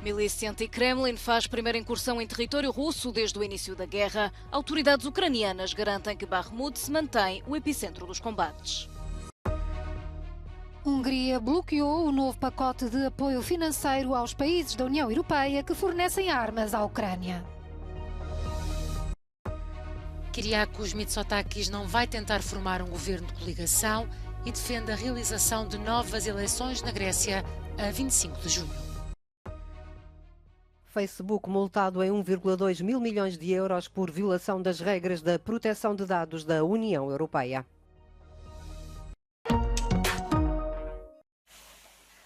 Milícia anti-Kremlin faz primeira incursão em território russo desde o início da guerra. Autoridades ucranianas garantem que Bakhmut se mantém o epicentro dos combates. Hungria bloqueou o novo pacote de apoio financeiro aos países da União Europeia que fornecem armas à Ucrânia. Kyriakos Mitsotakis não vai tentar formar um governo de coligação e defende a realização de novas eleições na Grécia a 25 de junho. Facebook multado em 1,2 mil milhões de euros por violação das regras da proteção de dados da União Europeia.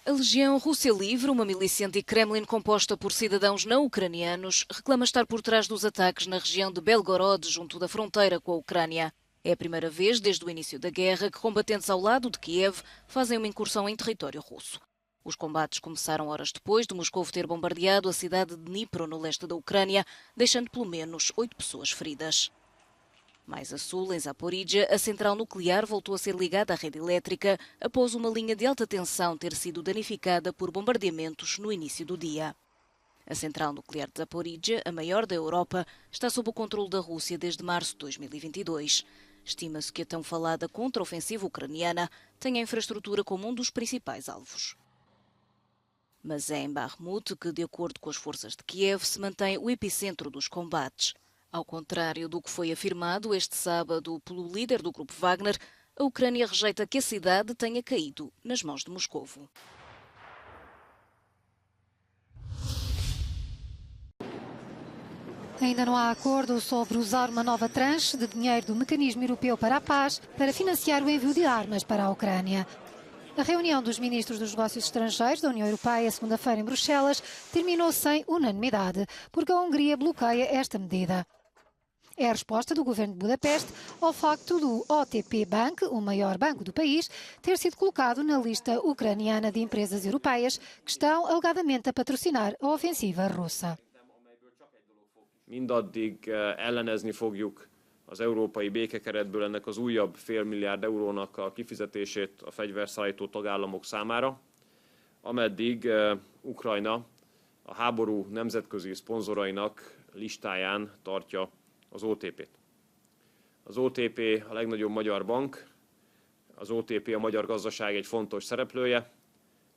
A Legião Rússia Livre, uma milícia anti-Kremlin composta por cidadãos não ucranianos, reclama estar por trás dos ataques na região de Belgorod, junto da fronteira com a Ucrânia. É a primeira vez desde o início da guerra que combatentes ao lado de Kiev fazem uma incursão em território russo. Os combates começaram horas depois de Moscou ter bombardeado a cidade de Dnipro, no leste da Ucrânia, deixando pelo menos 8 pessoas feridas. Mais a sul, em Zaporizhia, a central nuclear voltou a ser ligada à rede elétrica após uma linha de alta tensão ter sido danificada por bombardeamentos no início do dia. A central nuclear de Zaporizhia, a maior da Europa, está sob o controle da Rússia desde março de 2022. Estima-se que a tão falada contraofensiva ucraniana tenha a infraestrutura como um dos principais alvos. Mas é em Bakhmut que, de acordo com as forças de Kiev, se mantém o epicentro dos combates. Ao contrário do que foi afirmado este sábado pelo líder do grupo Wagner, a Ucrânia rejeita que a cidade tenha caído nas mãos de Moscovo. Ainda não há acordo sobre usar uma nova tranche de dinheiro do Mecanismo Europeu para a Paz para financiar o envio de armas para a Ucrânia. A reunião dos ministros dos negócios estrangeiros da União Europeia, segunda-feira em Bruxelas, terminou sem unanimidade, porque a Hungria bloqueia esta medida. É a resposta do governo de Budapeste ao facto do OTP Bank, o maior banco do país, ter sido colocado na lista ucraniana de empresas europeias que estão alegadamente a patrocinar a ofensiva russa. Mindaddig ellenezni fogjuk az európai békekeretből ennek az újabb $500 millió a kifizetését a fegyverszállító tagállamok számára, ameddig Ukrajna a háború nemzetközi szponzorainak listáján tartja az OTP-t. Az OTP a legnagyobb magyar bank, az OTP a magyar gazdaság egy fontos szereplője.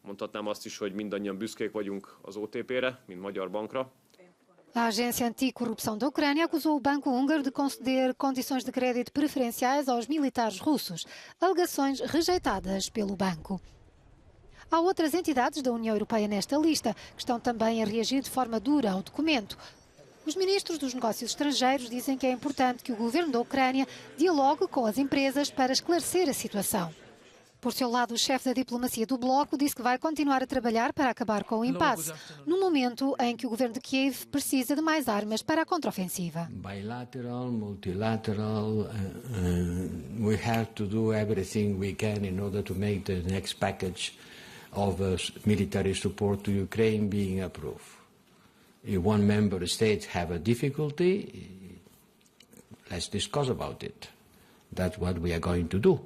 Mondhatnám azt is, hogy mindannyian büszkék vagyunk az OTP-re, mint magyar bankra. A Agência Anticorrupção da Ucrânia acusou o Banco Húngaro de conceder condições de crédito preferenciais aos militares russos, alegações rejeitadas pelo banco. Há outras entidades da União Europeia nesta lista, que estão também a reagir de forma dura ao documento. Os ministros dos negócios estrangeiros dizem que é importante que o governo da Ucrânia dialogue com as empresas para esclarecer a situação. Por seu lado, o chefe da diplomacia do bloco disse que vai continuar a trabalhar para acabar com o impasse, no momento em que o governo de Kiev precisa de mais armas para a contraofensiva. Bilateral, multilateral, we have to do everything we can in order to make the next package of military support to Ukraine being approved. If one member state have a difficulty, let's discuss about it. That's what we are going to do.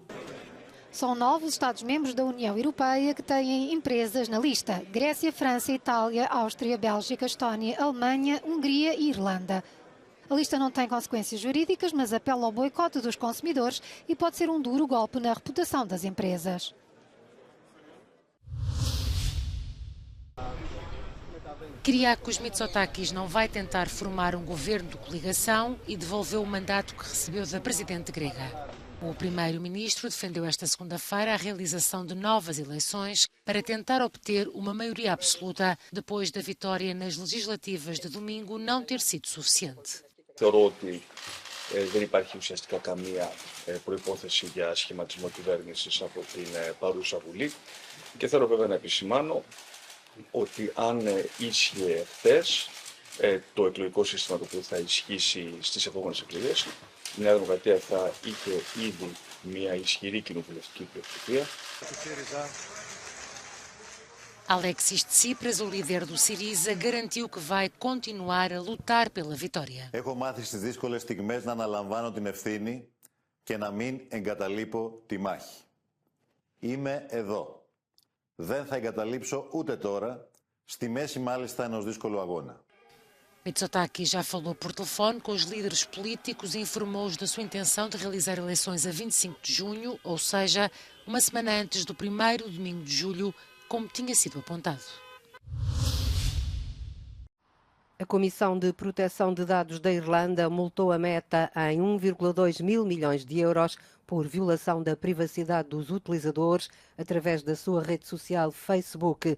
São 9 os Estados-membros da União Europeia que têm empresas na lista: Grécia, França, Itália, Áustria, Bélgica, Estónia, Alemanha, Hungria e Irlanda. A lista não tem consequências jurídicas, mas apela ao boicote dos consumidores e pode ser um duro golpe na reputação das empresas. Kyriakos Mitsotakis não vai tentar formar um governo de coligação e devolveu o mandato que recebeu da presidente grega. O primeiro-ministro defendeu esta segunda-feira a realização de novas eleições para tentar obter uma maioria absoluta depois da vitória nas legislativas de domingo não ter sido suficiente. Θεωρώ ότι δεν υπάρχει ουσιαστικά καμία προϋπόθεση για σχηματισμό κυβέρνησης από την παρούσα Βουλή και θέλω βέβαια να επισημάνω ότι αν ίσχυε χθες το εκλογικό σύστημα το οποίο θα ισχύσει στις επόμενες εκλογές, η Νέα Δημοκρατία θα είχε ήδη μια ισχυρή κοινοβουλευτική πλειοψηφία. Alexis Tsipras, o líder do Syriza, garantiu que vai continuar a lutar pela vitória. Έχω μάθει στις δύσκολες στιγμές να αναλαμβάνω την ευθύνη και να μην εγκαταλείπω τη μάχη. Είμαι εδώ. Δεν θα εγκαταλείψω ούτε τώρα, στη μέση μάλιστα ενός δύσκολου αγώνα. Mitsotakis já falou por telefone com os líderes políticos e informou-os da sua intenção de realizar eleições a 25 de junho, ou seja, uma semana antes do primeiro domingo de julho, como tinha sido apontado. A Comissão de Proteção de Dados da Irlanda multou a Meta em 1,2 mil milhões de euros por violação da privacidade dos utilizadores através da sua rede social Facebook.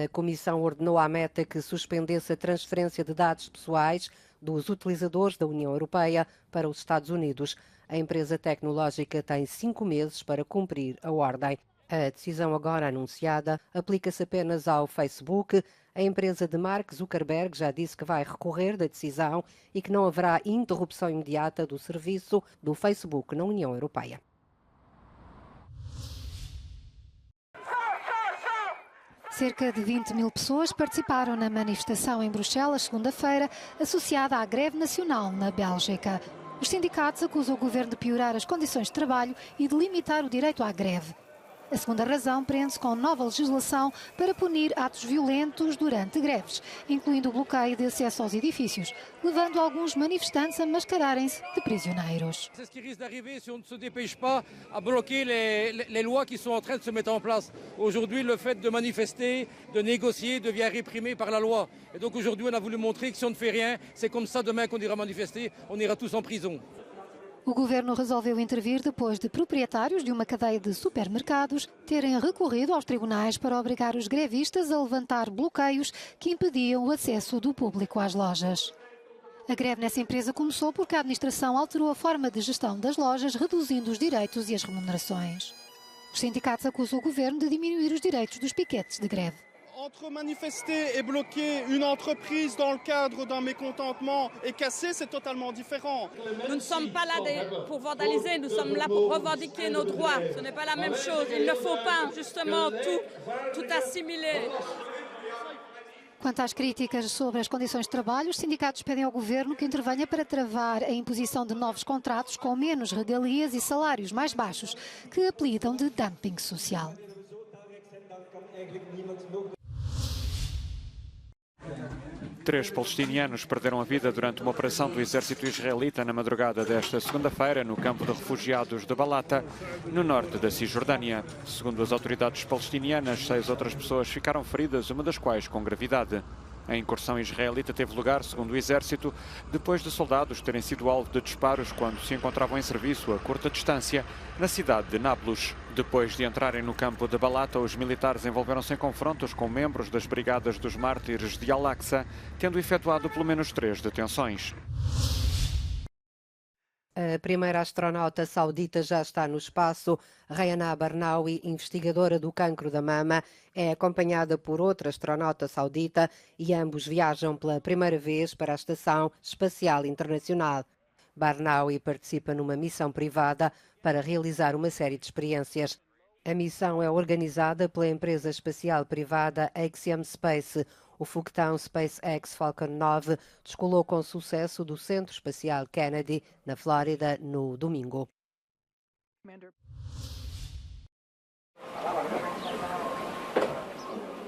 A Comissão ordenou à Meta que suspendesse a transferência de dados pessoais dos utilizadores da União Europeia para os Estados Unidos. A empresa tecnológica tem 5 meses para cumprir a ordem. A decisão agora anunciada aplica-se apenas ao Facebook. A empresa de Mark Zuckerberg já disse que vai recorrer da decisão e que não haverá interrupção imediata do serviço do Facebook na União Europeia. Cerca de 20 mil pessoas participaram na manifestação em Bruxelas, segunda-feira, associada à greve nacional na Bélgica. Os sindicatos acusam o governo de piorar as condições de trabalho e de limitar o direito à greve. A segunda razão prende-se com nova legislação para punir atos violentos durante greves, incluindo o bloqueio de acesso aos edifícios, levando alguns manifestantes a mascararem-se de prisioneiros. C'est ce qui risque d'arriver si on ne se dépêche pas à bloquer les lois qui sont en train de se mettre en place. Aujourd'hui, le fait de manifester, de négocier devient réprimé par la loi. Et donc aujourd'hui, on a voulu montrer que si on ne fait rien, c'est comme ça demain qu'on ira manifester, on ira tous en prison. O governo resolveu intervir depois de proprietários de uma cadeia de supermercados terem recorrido aos tribunais para obrigar os grevistas a levantar bloqueios que impediam o acesso do público às lojas. A greve nessa empresa começou porque a administração alterou a forma de gestão das lojas, reduzindo os direitos e as remunerações. Os sindicatos acusam o governo de diminuir os direitos dos piquetes de greve. Entre manifester et bloquer une entreprise dans le cadre d'un mécontentement et casser, c'est totalement différent. Nous ne sommes pas là pour vandaliser, nous sommes là pour revendiquer nos droits. Ce n'est pas la même chose. Il ne faut pas justement tout assimiler. Quanto às críticas sobre as condições de trabalho, os sindicatos pedem ao governo que intervenha para travar a imposição de novos contratos com menos regalias e salários mais baixos, que apelidam de dumping social. Três palestinianos perderam a vida durante uma operação do exército israelita na madrugada desta segunda-feira no campo de refugiados de Balata, no norte da Cisjordânia. Segundo as autoridades palestinianas, 6 outras pessoas ficaram feridas, uma das quais com gravidade. A incursão israelita teve lugar, segundo o exército, depois de soldados terem sido alvo de disparos quando se encontravam em serviço a curta distância na cidade de Nablus. Depois de entrarem no campo de Balata, os militares envolveram-se em confrontos com membros das Brigadas dos Mártires de Al-Aqsa, tendo efetuado pelo menos 3 detenções. A primeira astronauta saudita já está no espaço. Rayana Barnawi, investigadora do cancro da mama, é acompanhada por outra astronauta saudita e ambos viajam pela primeira vez para a Estação Espacial Internacional. Barnawi participa numa missão privada para realizar uma série de experiências. A missão é organizada pela empresa espacial privada Axiom Space. O foguetão SpaceX Falcon 9 descolou com sucesso do Centro Espacial Kennedy, na Flórida, no domingo.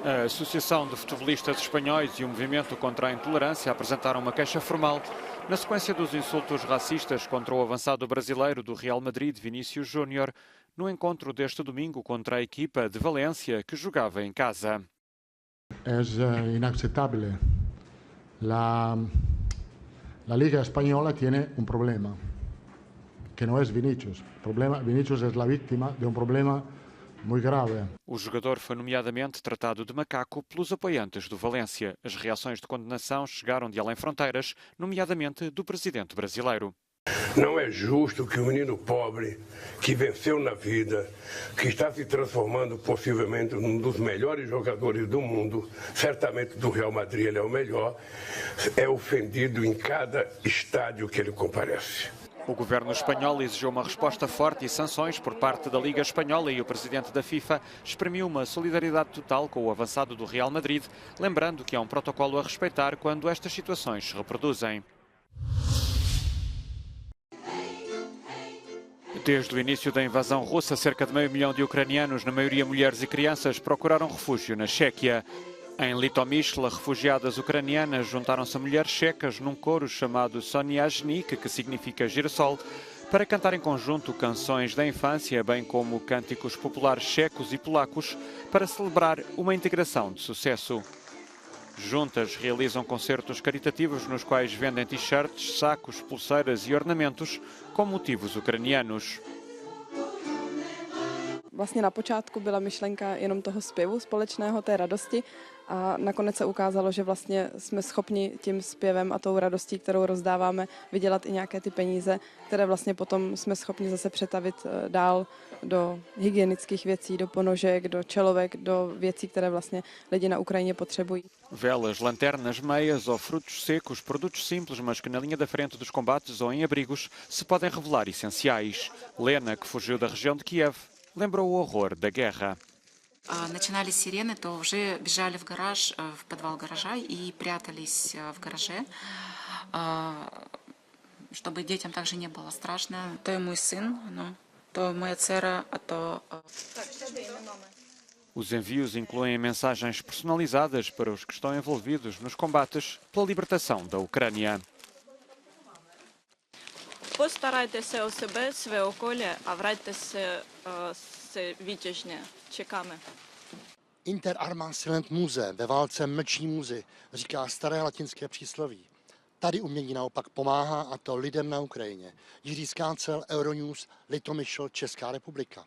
A Associação de Futebolistas Espanhóis e o Movimento contra a Intolerância apresentaram uma queixa formal na sequência dos insultos racistas contra o avançado brasileiro do Real Madrid, Vinícius Júnior, no encontro deste domingo contra a equipa de Valência, que jogava em casa. Es inaceptable. La Liga Española tiene un problema, que no es Vinícius. Vinícius es la víctima de un problema muito grave. O jogador foi nomeadamente tratado de macaco pelos apoiantes do Valência. As reações de condenação chegaram de além fronteiras, nomeadamente do presidente brasileiro. Não é justo que um menino pobre, que venceu na vida, que está se transformando possivelmente num dos melhores jogadores do mundo, certamente do Real Madrid ele é o melhor, é ofendido em cada estádio que ele comparece. O governo espanhol exigiu uma resposta forte e sanções por parte da Liga Espanhola e o presidente da FIFA exprimiu uma solidariedade total com o avançado do Real Madrid, lembrando que há um protocolo a respeitar quando estas situações se reproduzem. Desde o início da invasão russa, cerca de 500 mil de ucranianos, na maioria mulheres e crianças, procuraram refúgio na Chequia. Em Litomyshla, refugiadas ucranianas juntaram-se a mulheres checas num coro chamado Soniajnik, que significa girassol, para cantar em conjunto canções da infância, bem como cânticos populares checos e polacos, para celebrar uma integração de sucesso. Juntas realizam concertos caritativos nos quais vendem t-shirts, sacos, pulseiras e ornamentos com motivos ucranianos. Vlastně na počátku byla myšlenka jenom toho zpěvu společného, té radosti a nakonec se ukázalo, že vlastně jsme schopni tím zpěvem a tou radostí, kterou rozdáváme, vydělat i nějaké ty peníze, které vlastně potom jsme schopni zase přetavit dál do hygienických věcí, do ponožek, do čelovek, do věcí, které vlastně lidi na Ukrajině potřebují. Velas, lanternas, meias ou frutos secos, produtos simples, mas que na linha da frente dos combates ou em abrigos se podem revelar essenciais. Lena, que fugiu da região de Kiev, lembrou o horror da guerra. Начинались сирены, то уже бежали в гараж, в подвал гаража и прятались в гараже, чтобы детям также не было страшно. То и мой сын, то моя цера, а то... Os envios incluem mensagens personalizadas para os que estão envolvidos nos combates pela libertação da Ucrânia. Постарайтеся o себе, своє околі, а врайтеся výtěžně. Čekáme. Inter arma silent muze, ve válce mlčí muzy, říká staré latinské přísloví. Tady umění naopak pomáhá, a to lidem na Ukrajině. Jiří Skácel, Euronews, Litomyšl, Česká republika.